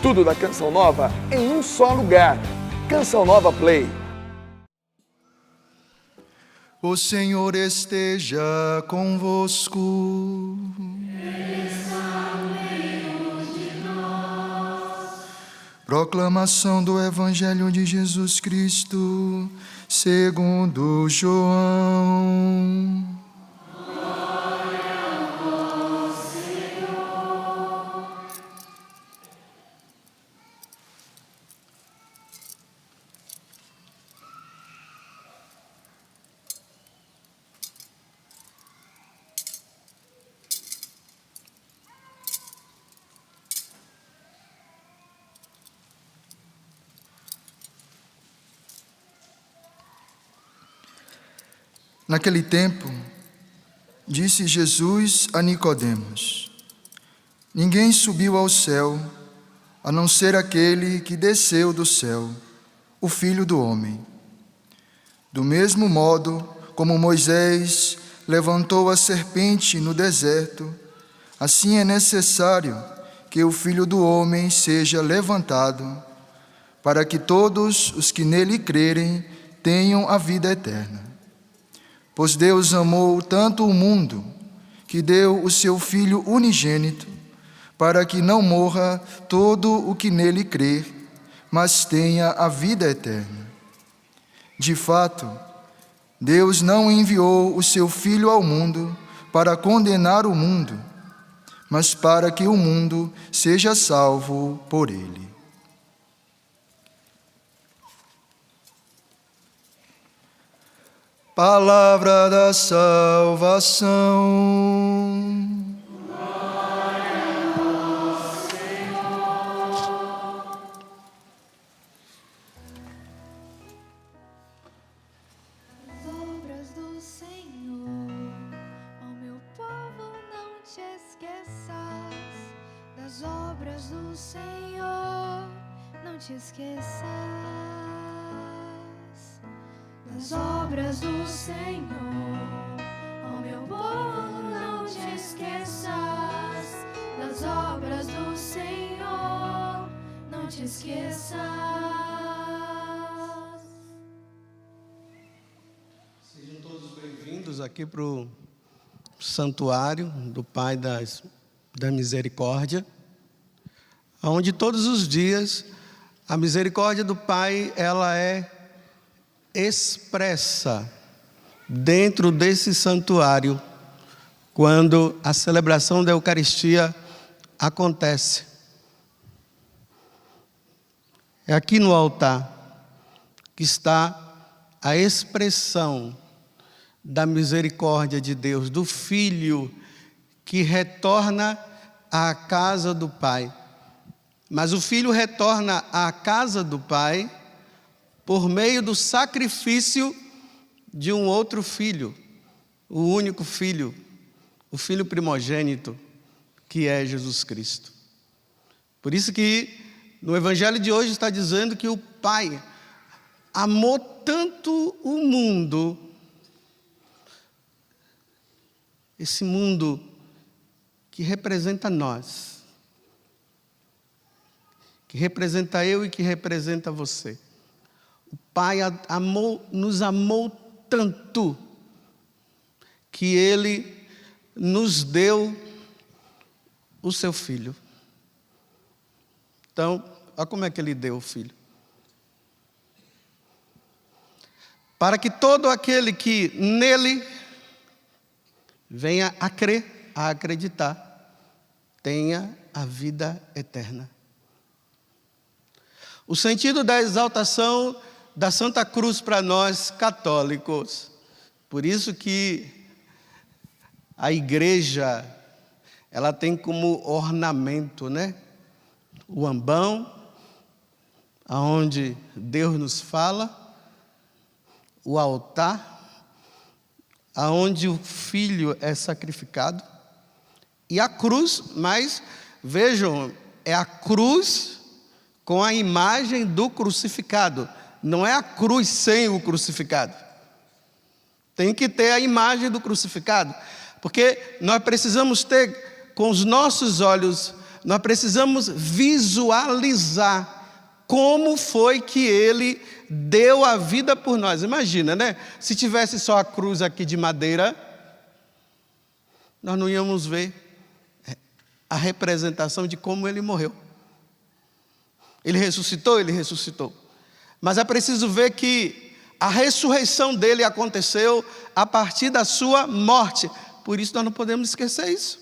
Tudo da Canção Nova em um só lugar. Canção Nova Play. O Senhor esteja convosco. Ele está no meio de nós. Proclamação do Evangelho de Jesus Cristo, segundo João. Naquele tempo, disse Jesus a Nicodemos: ninguém subiu ao céu, a não ser aquele que desceu do céu, o Filho do Homem. Do mesmo modo como Moisés levantou a serpente no deserto, assim é necessário que o Filho do Homem seja levantado, para que todos os que nele crerem tenham a vida eterna. Pois Deus amou tanto o mundo, que deu o seu Filho unigênito, para que não morra todo o que nele crer, mas tenha a vida eterna. De fato, Deus não enviou o seu Filho ao mundo para condenar o mundo, mas para que o mundo seja salvo por ele. Palavra da salvação. Glória ao Senhor. As obras do Senhor, ó meu povo, não te esqueças. Das obras do Senhor, não te esqueças. Das obras do Senhor, ó meu povo, não te esqueças. Das obras do Senhor, não te esqueças. Sejam todos bem-vindos aqui para o santuário do Pai da Misericórdia, onde todos os dias a misericórdia do Pai ela é expressa dentro desse santuário quando a celebração da Eucaristia acontece. É aqui no altar que está a expressão da misericórdia de Deus, do Filho que retorna à casa do Pai. Mas o Filho retorna à casa do Pai por meio do sacrifício de um outro filho, o único filho, o filho primogênito, que é Jesus Cristo. Por isso que no Evangelho de hoje está dizendo que o Pai amou tanto o mundo, esse mundo que representa nós, que representa eu e que representa você. O Pai nos amou tanto que Ele nos deu o seu Filho. Então, olha como é que Ele deu o Filho. Para que todo aquele que nele venha a crer, a acreditar, tenha a vida eterna. O sentido da exaltação da Santa Cruz para nós católicos. Por isso que a igreja, ela tem como ornamento, né? O ambão, aonde Deus nos fala, o altar, aonde o Filho é sacrificado, e a cruz, mas vejam, é a cruz com a imagem do crucificado. Não é a cruz sem o crucificado. Tem que ter a imagem do crucificado. Porque nós precisamos ter com os nossos olhos nós precisamos visualizar como foi que ele deu a vida por nós. Imagina, né? Se tivesse só a cruz aqui de madeira, nós não íamos ver a representação de como ele morreu. Ele ressuscitou. Mas é preciso ver que a ressurreição dele aconteceu a partir da sua morte. Por isso nós não podemos esquecer isso.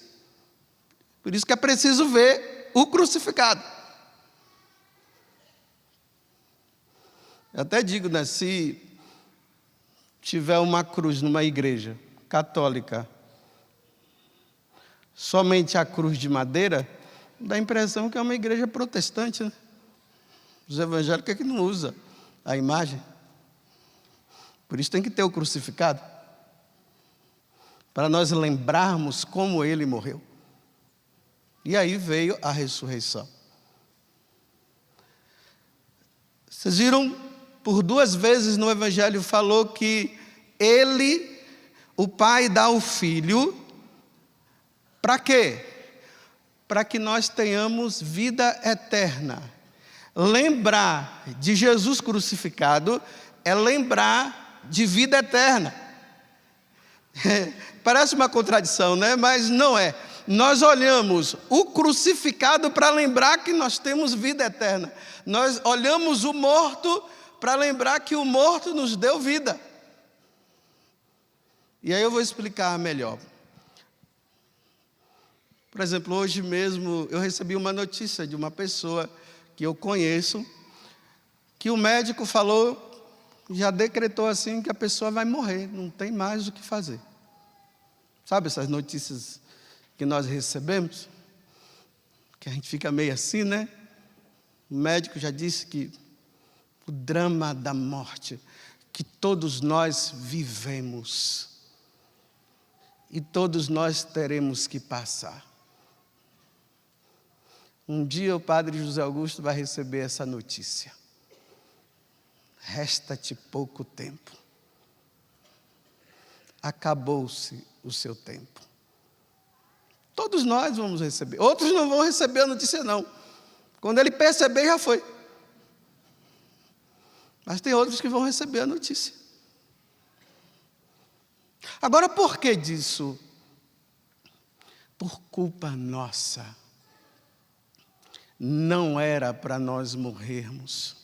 Por isso que é preciso ver o crucificado. Eu até digo, né, se tiver uma cruz numa igreja católica, somente a cruz de madeira, dá a impressão que é uma igreja protestante, né? Os evangélicos é que não usam a imagem. Por isso tem que ter o crucificado, para nós lembrarmos como ele morreu. E aí veio a ressurreição. Vocês viram, por 2 vezes no Evangelho falou que ele, o Pai, dá ao Filho, para quê? Para que nós tenhamos vida eterna. Lembrar de Jesus crucificado é lembrar de vida eterna. Parece uma contradição, né? Mas não é. Nós olhamos o crucificado para lembrar que nós temos vida eterna. Nós olhamos o morto para lembrar que o morto nos deu vida. E aí eu vou explicar melhor. Por exemplo, hoje mesmo eu recebi uma notícia de uma pessoa que eu conheço, que o médico falou, já decretou assim que a pessoa vai morrer, não tem mais o que fazer. Sabe essas notícias que nós recebemos? Que a gente fica meio assim, né? O médico já disse que o drama da morte, que todos nós vivemos, e todos nós teremos que passar. Um dia o padre José Augusto vai receber essa notícia. Resta-te pouco tempo. Acabou-se o seu tempo. Todos nós vamos receber. Outros não vão receber a notícia, não. Quando ele perceber, já foi. Mas tem outros que vão receber a notícia. Agora, por que disso? Por culpa nossa. Não era para nós morrermos.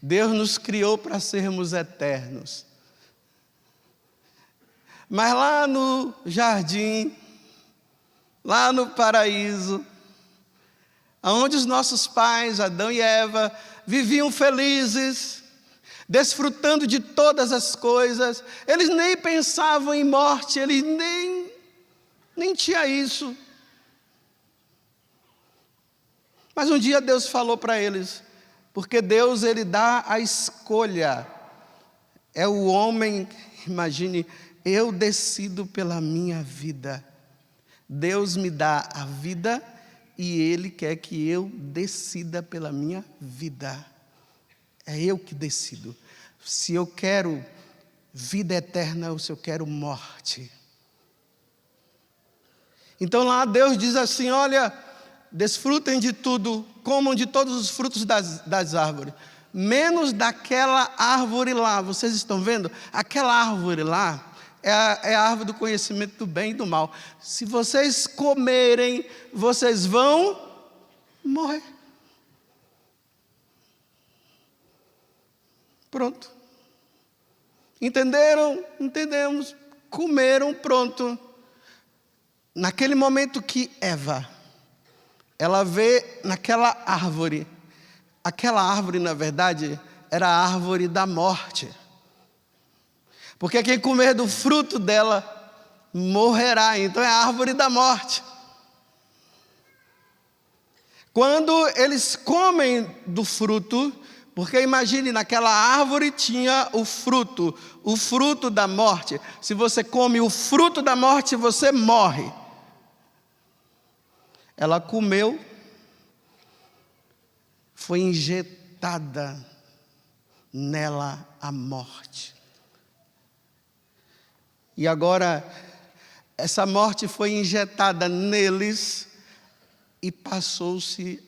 Deus nos criou para sermos eternos. Mas lá no jardim, lá no paraíso, onde os nossos pais, Adão e Eva, viviam felizes, desfrutando de todas as coisas, eles nem pensavam em morte, eles nem tinham isso. Mas um dia Deus falou para eles, porque Deus, ele dá a escolha. É o homem, imagine, eu decido pela minha vida. Deus me dá a vida e Ele quer que eu decida pela minha vida. É eu que decido. Se eu quero vida eterna ou se eu quero morte. Então lá Deus diz assim, olha, desfrutem de tudo, comam de todos os frutos das árvores, menos daquela árvore lá. Vocês estão vendo? Aquela árvore lá é a árvore do conhecimento do bem e do mal. Se vocês comerem, vocês vão morrer. Pronto. Entenderam? Entendemos. Comeram, pronto. Naquele momento que Eva, ela vê naquela árvore, aquela árvore, na verdade, era a árvore da morte. Porque quem comer do fruto dela morrerá. Então é a árvore da morte. Quando eles comem do fruto, porque imagine, naquela árvore tinha o fruto da morte. Se você come o fruto da morte, você morre. Ela comeu, foi injetada nela a morte. E agora, essa morte foi injetada neles e passou-se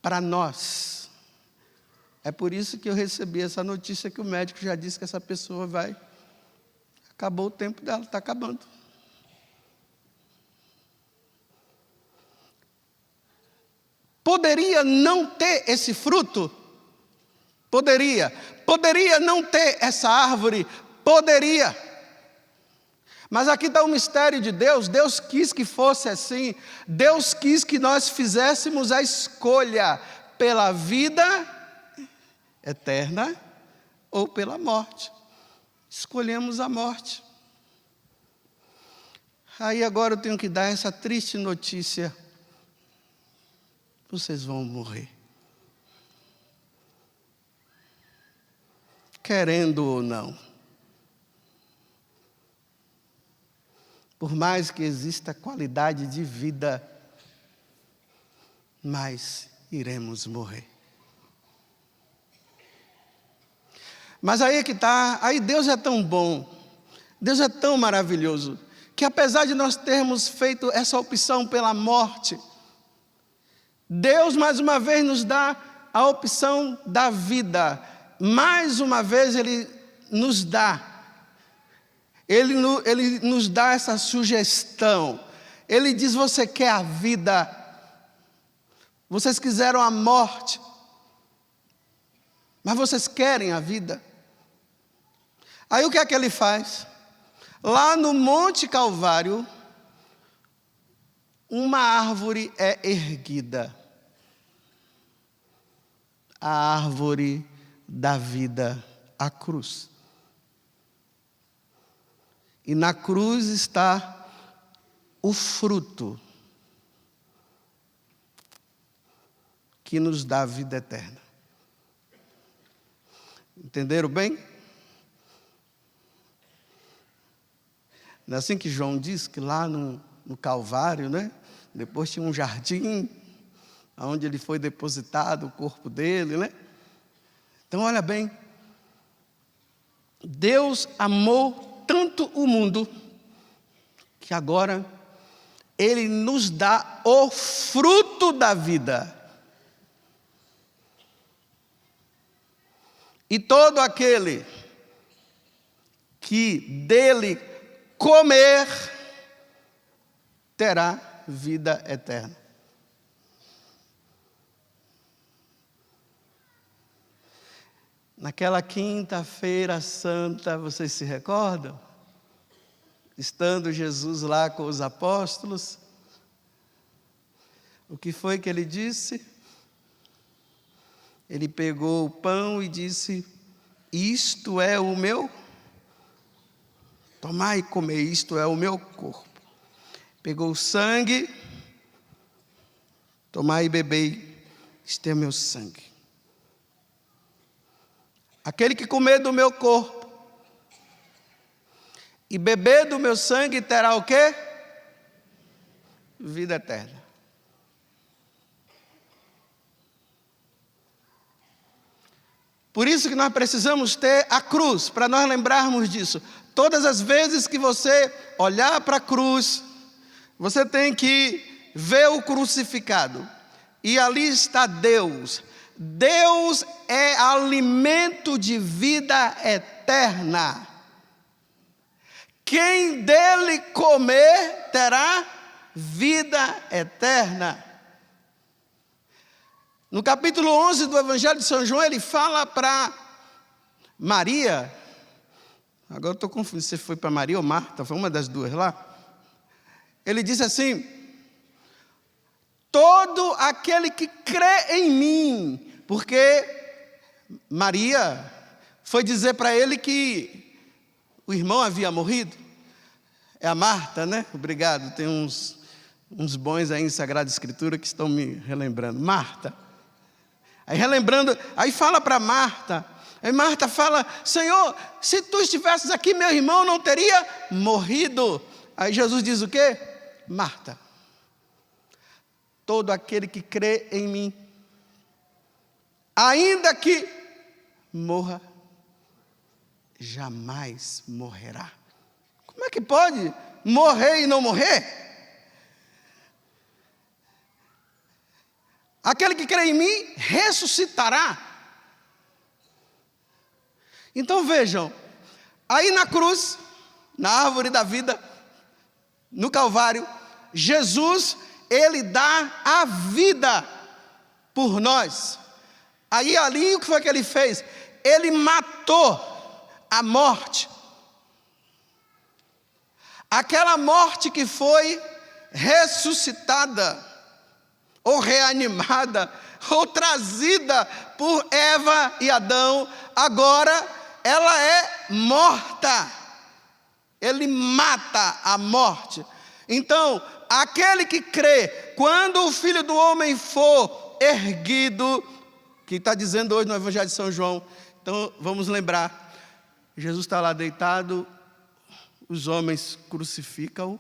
para nós. É por isso que eu recebi essa notícia que o médico já disse que essa pessoa vai. Acabou o tempo dela, está acabando. Poderia não ter esse fruto? Poderia. Poderia não ter essa árvore? Poderia. Mas aqui está o mistério de Deus. Deus quis que fosse assim. Deus quis que nós fizéssemos a escolha pela vida eterna ou pela morte. Escolhemos a morte. Aí agora eu tenho que dar essa triste notícia. Vocês vão morrer. Querendo ou não. Por mais que exista qualidade de vida, mas iremos morrer. Mas aí é que está, aí Deus é tão bom, Deus é tão maravilhoso, que apesar de nós termos feito essa opção pela morte, Deus mais uma vez nos dá a opção da vida. Mais uma vez Ele nos dá. Ele nos dá essa sugestão. Ele diz: você quer a vida? Vocês quiseram a morte, mas vocês querem a vida? Aí o que é que Ele faz? Lá no Monte Calvário, uma árvore é erguida. A árvore da vida, a cruz. E na cruz está o fruto que nos dá a vida eterna. Entenderam bem? Não é assim que João diz que lá no Calvário, né? Depois tinha um jardim, onde ele foi depositado o corpo dele, né? Então olha bem, Deus amou tanto o mundo, que agora Ele nos dá o fruto da vida. E todo aquele que dele comer, terá vida eterna. Naquela quinta-feira santa, vocês se recordam? Estando Jesus lá com os apóstolos, o que foi que ele disse? Ele pegou o pão e disse: isto é o meu, tomai e comei, isto é o meu corpo. Pegou o sangue, tomai e bebei, isto é o meu sangue. Aquele que comer do meu corpo e beber do meu sangue terá o quê? Vida eterna. Por isso que nós precisamos ter a cruz, para nós lembrarmos disso. Todas as vezes que você olhar para a cruz, você tem que ver o crucificado. E ali está Deus. Deus é alimento de vida eterna. Quem dele comer terá vida eterna. No capítulo 11 do Evangelho de São João, ele fala para Maria. Agora eu estou confundindo se foi para Maria ou Marta, foi uma das duas lá. Ele diz assim: todo aquele que crê em mim, porque Maria foi dizer para ele que o irmão havia morrido. É a Marta, né? Obrigado, tem uns bons aí em Sagrada Escritura que estão me relembrando. Marta. Aí relembrando, aí fala para Marta. Aí Marta fala: Senhor, se tu estivesses aqui, meu irmão não teria morrido. Aí Jesus diz o quê? Marta, todo aquele que crê em mim, ainda que morra, jamais morrerá. Como é que pode morrer e não morrer? aquele que crê em mim ressuscitará. Então vejam, aí na cruz, na árvore da vida, no Calvário, Jesus, ele dá a vida por nós. Aí ali o que foi que ele fez? Ele matou a morte. Aquela morte que foi ressuscitada, ou reanimada, ou trazida por Eva e Adão, agora ela é morta. Ele mata a morte. Então, aquele que crê, quando o Filho do Homem for erguido, que está dizendo hoje no Evangelho de São João, então vamos lembrar, Jesus está lá deitado, os homens crucificam-o,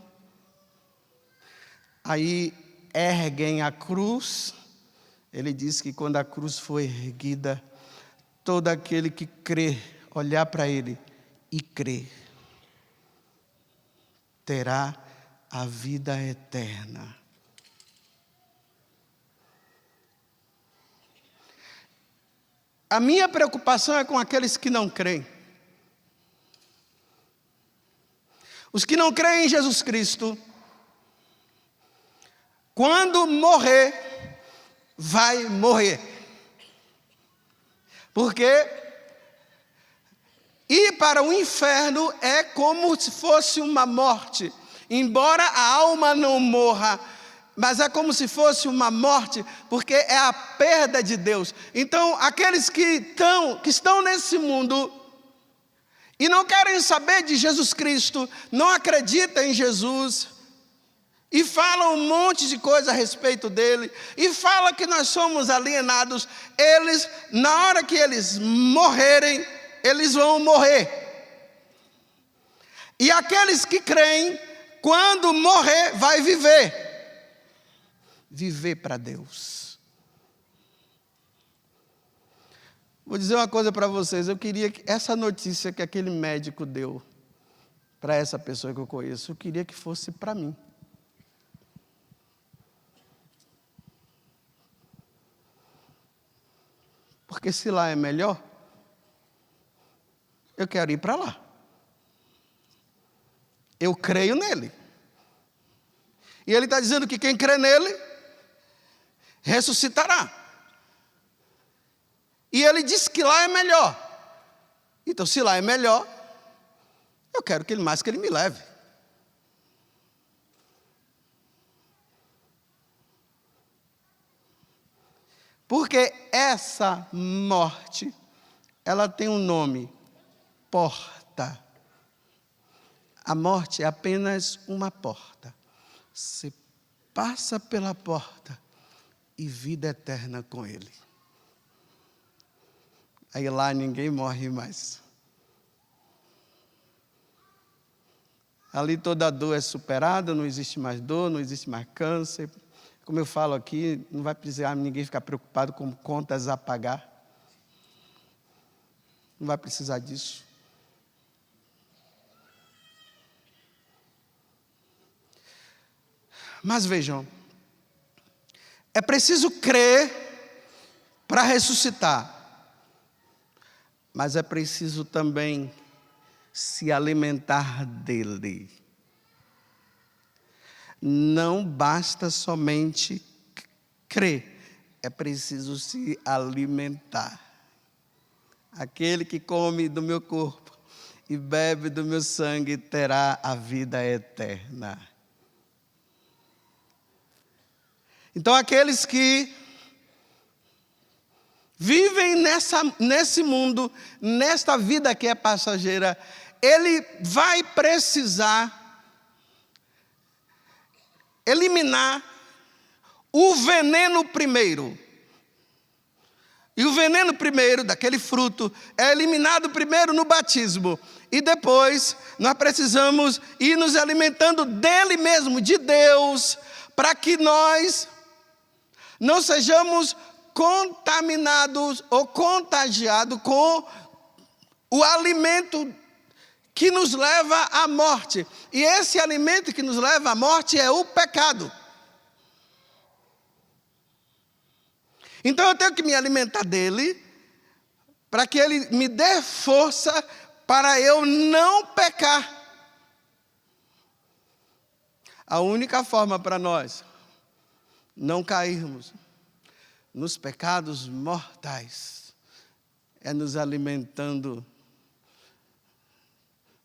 aí erguem a cruz. Ele diz que quando a cruz for erguida, todo aquele que crê, olhar para ele e crer, terá a vida eterna. A minha preocupação é com aqueles que não creem. Os que não creem em Jesus Cristo, quando morrer, vai morrer. Porque ir para o inferno é como se fosse uma morte. Embora a alma não morra, mas é como se fosse uma morte, porque é a perda de Deus. Então, aqueles que estão nesse mundo e não querem saber de Jesus Cristo, não acreditam em Jesus, e falam um monte de coisa a respeito dele, e falam que nós somos alienados, eles, na hora que eles morrerem, eles vão morrer. E aqueles que creem, quando morrer, vai viver. Viver para Deus. Vou dizer uma coisa para vocês, eu queria que essa notícia que aquele médico deu para essa pessoa que eu conheço, eu queria que fosse para mim. Porque se lá é melhor, eu quero ir para lá. Eu creio nele. E ele está dizendo que quem crê nele, ressuscitará. E ele diz que lá é melhor. Então, se lá é melhor, eu quero que ele me leve. Porque essa morte, ela tem um nome, porta. A morte é apenas uma porta. Você passa pela porta e vida eterna com ele. Aí lá ninguém morre mais. Ali toda a dor é superada, não existe mais dor, não existe mais câncer. Como eu falo aqui, não vai precisar ninguém ficar preocupado com contas a pagar. Não vai precisar disso. Mas vejam, é preciso crer para ressuscitar. Mas é preciso também se alimentar dele. Não basta somente crer, é preciso se alimentar. Aquele que come do meu corpo e bebe do meu sangue terá a vida eterna. Então, aqueles que vivem nesse mundo, nesta vida que é passageira, ele vai precisar eliminar o veneno primeiro. E o veneno primeiro, daquele fruto, é eliminado primeiro no batismo. E depois, nós precisamos ir nos alimentando dele mesmo, de Deus, para que nós não sejamos contaminados ou contagiados com o alimento que nos leva à morte. E esse alimento que nos leva à morte é o pecado. Então eu tenho que me alimentar dele, para que ele me dê força para eu não pecar. A única forma para nós não cairmos nos pecados mortais é nos alimentando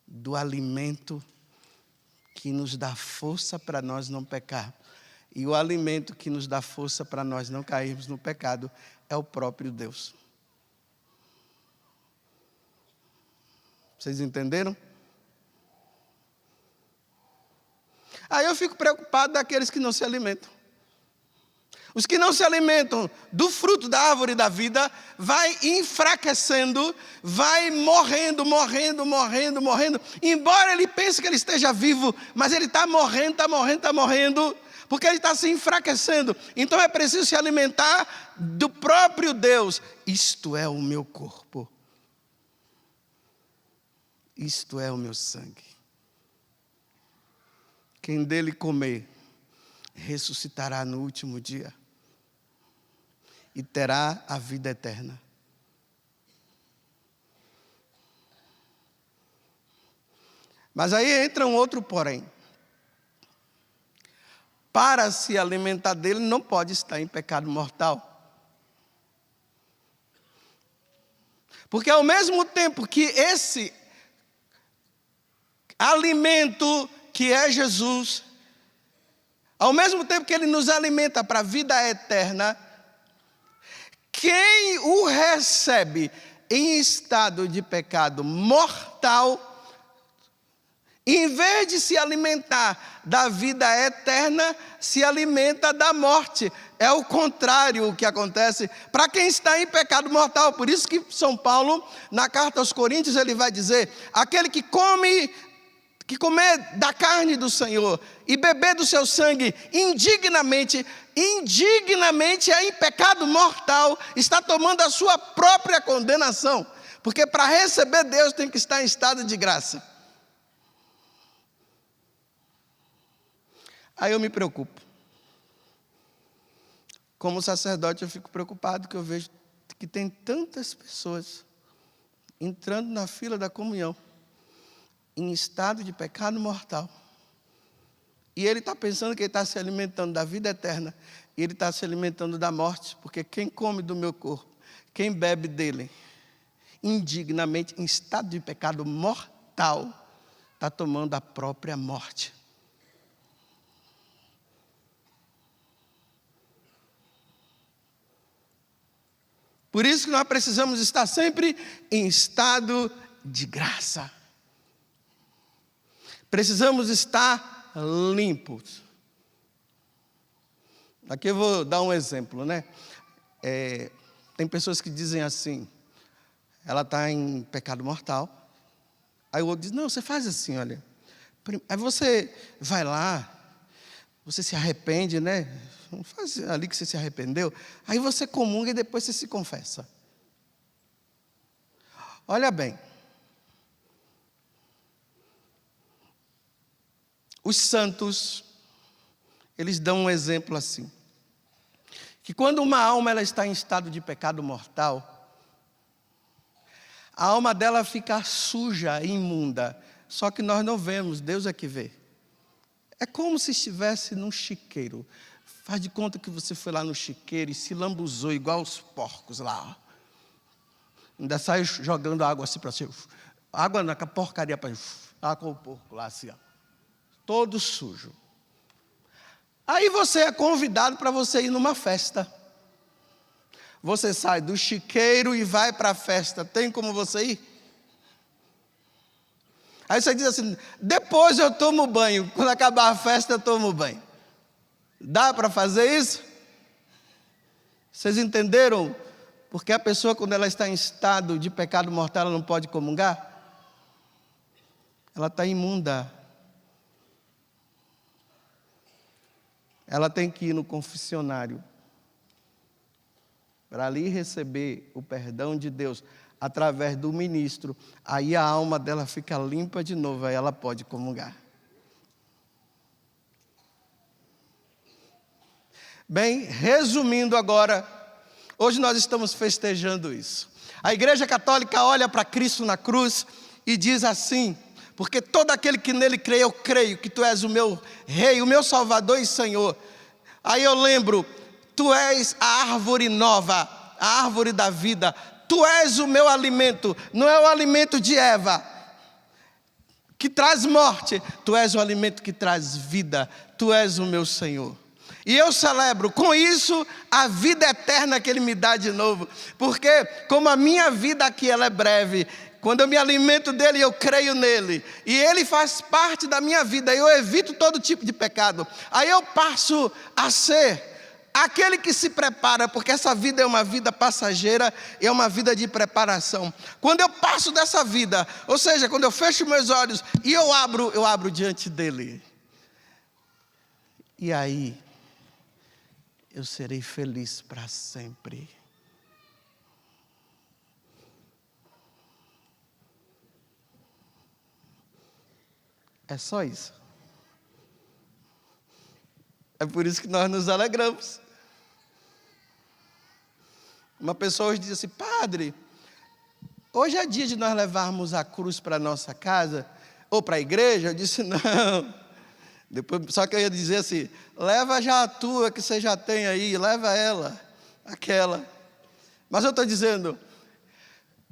do alimento que nos dá força para nós não pecar. E o alimento que nos dá força para nós não cairmos no pecado é o próprio Deus. Vocês entenderam? Aí eu fico preocupado daqueles que não se alimentam. Os que não se alimentam do fruto da árvore da vida, vai enfraquecendo, vai morrendo. Embora ele pense que ele esteja vivo, mas ele está morrendo, porque ele está se enfraquecendo. Então é preciso se alimentar do próprio Deus. Isto é o meu corpo. Isto é o meu sangue. Quem dele comer, ressuscitará no último dia e terá a vida eterna. Mas aí entra um outro porém. Para se alimentar dele, não pode estar em pecado mortal. Porque ao mesmo tempo que esse alimento que é Jesus, ao mesmo tempo que ele nos alimenta para a vida eterna, quem o recebe em estado de pecado mortal, em vez de se alimentar da vida eterna, se alimenta da morte. É o contrário o que acontece para quem está em pecado mortal. Por isso que São Paulo, na carta aos Coríntios, ele vai dizer: aquele que comer da carne do Senhor e beber do seu sangue indignamente é em pecado mortal, está tomando a sua própria condenação. Porque para receber Deus tem que estar em estado de graça. Aí eu me preocupo. Como sacerdote eu fico preocupado que eu vejo que tem tantas pessoas entrando na fila da comunhão em estado de pecado mortal. E ele está pensando que ele está se alimentando da vida eterna. E ele está se alimentando da morte. Porque quem come do meu corpo, quem bebe dele, indignamente, em estado de pecado mortal, está tomando a própria morte. Por isso que nós precisamos estar sempre em estado de graça. Precisamos estar limpos. Aqui eu vou dar um exemplo, né? Tem pessoas que dizem assim, ela está em pecado mortal. Aí o outro diz, não, você faz assim, olha. Aí você vai lá, você se arrepende, né? Faz ali que você se arrependeu. Aí você comunga e depois você se confessa. Olha bem. Os santos, eles dão um exemplo assim. Que quando uma alma ela está em estado de pecado mortal, a alma dela fica suja, imunda. Só que nós não vemos, Deus é que vê. É como se estivesse num chiqueiro. Faz de conta que você foi lá no chiqueiro e se lambuzou igual os porcos lá. Ainda sai jogando água assim para você. Água na porcaria para lá com o porco lá assim, ó. Todo sujo. Aí você é convidado para você ir numa festa. Você sai do chiqueiro e vai para a festa. Tem como você ir? Aí você diz assim, depois eu tomo banho. Quando acabar a festa eu tomo banho. Dá para fazer isso? Vocês entenderam? Porque a pessoa, quando ela está em estado de pecado mortal, ela não pode comungar? Ela está imunda. Ela tem que ir no confessionário para ali receber o perdão de Deus através do ministro. Aí a alma dela fica limpa de novo, aí ela pode comungar. Bem, resumindo agora, Hoje nós estamos festejando isso. A Igreja Católica olha para Cristo na cruz e diz assim: porque todo aquele que nele crê, eu creio que tu és o meu Rei, o meu Salvador e Senhor. Aí eu lembro, tu és a árvore nova, a árvore da vida. Tu és o meu alimento, não é o alimento de Eva, que traz morte. Tu és o alimento que traz vida, tu és o meu Senhor. E eu celebro com isso a vida eterna que Ele me dá de novo. Porque como a minha vida aqui ela é breve, quando eu me alimento dEle, eu creio nele, e Ele faz parte da minha vida, eu evito todo tipo de pecado. Aí eu passo a ser aquele que se prepara, porque essa vida é uma vida passageira, é uma vida de preparação. Quando eu passo dessa vida, ou seja, quando eu fecho meus olhos e eu abro diante dEle. E aí, eu serei feliz para sempre. É só isso. É por isso que nós nos alegramos. Uma pessoa hoje diz assim: padre, hoje é dia de nós levarmos a cruz para a nossa casa, ou para a igreja. Eu disse: não. Depois, só que eu ia dizer assim: leva já a tua que você já tem aí, leva ela, aquela. Mas eu estou dizendo,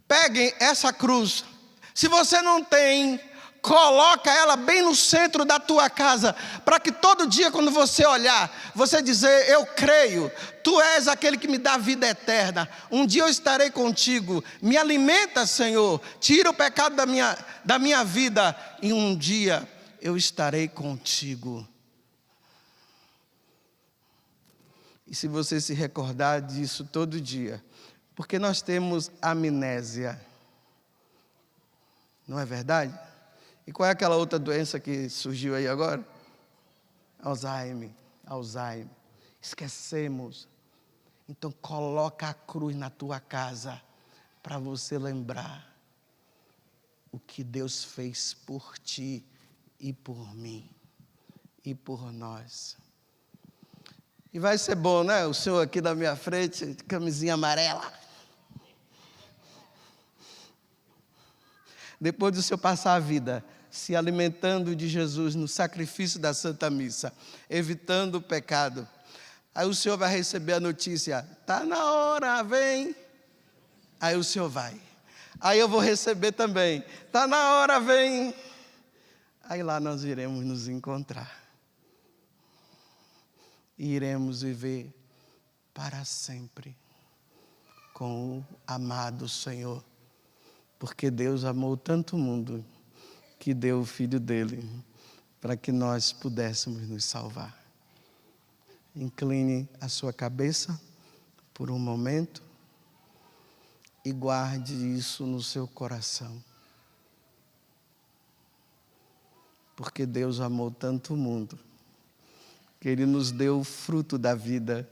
peguem essa cruz. Se você não tem, coloca ela bem no centro da tua casa, para que todo dia quando você olhar, você dizer: eu creio, tu és aquele que me dá vida eterna. Um dia eu estarei contigo, me alimenta, Senhor, tira o pecado da minha vida, e um dia eu estarei contigo. E se você se recordar disso todo dia, porque nós temos amnésia, não é verdade? E qual é aquela outra doença que surgiu aí agora? Alzheimer. Esquecemos. Então coloca a cruz na tua casa, para você lembrar o que Deus fez por ti e por mim e por nós. E vai ser bom, né? O senhor aqui na minha frente, camisinha amarela. Depois do senhor passar a vida se alimentando de Jesus no sacrifício da Santa Missa, evitando o pecado, aí o senhor vai receber a notícia: está na hora, vem. Aí o senhor vai. Aí eu vou receber também: está na hora, vem. Aí lá nós iremos nos encontrar. E iremos viver para sempre com o amado Senhor. Porque Deus amou tanto o mundo que deu o Filho dele para que nós pudéssemos nos salvar. Incline a sua cabeça por um momento e guarde isso no seu coração. Porque Deus amou tanto o mundo que Ele nos deu o fruto da vida,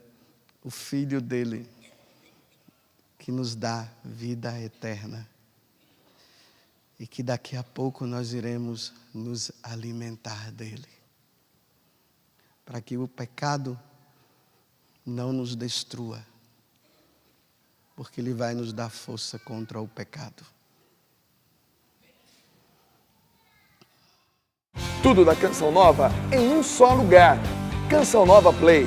o Filho dele, que nos dá vida eterna. E que daqui a pouco nós iremos nos alimentar dele. Para que o pecado não nos destrua. Porque ele vai nos dar força contra o pecado. Tudo da Canção Nova em um só lugar. Canção Nova Play.